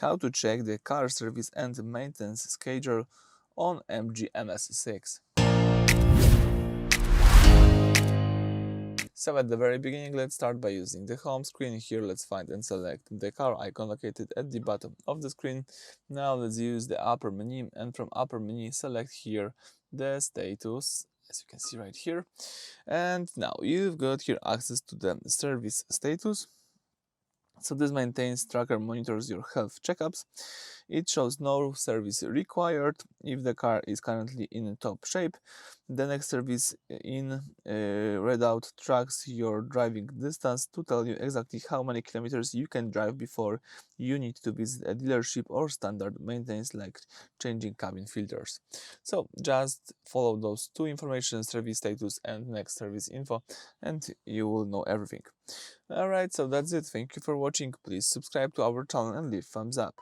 how to check the car service and maintenance schedule on MGMS6. So at the very beginning, let's start by using the home screen. Here let's find and select the car icon located at the bottom of the screen. Now let's use the upper menu, and from upper menu select here the status, as you can see right here. And now you've got here access to the service status. So this maintains tracker monitors your health checkups. It shows no service required if the car is currently in top shape. The next service in readout tracks your driving distance to tell you exactly how many kilometers you can drive before you need to visit a dealership or standard maintenance like changing cabin filters. So just follow those two information, service status and next service info, and you will know everything. Alright, so that's it. Thank you for watching. Please subscribe to our channel and leave thumbs up.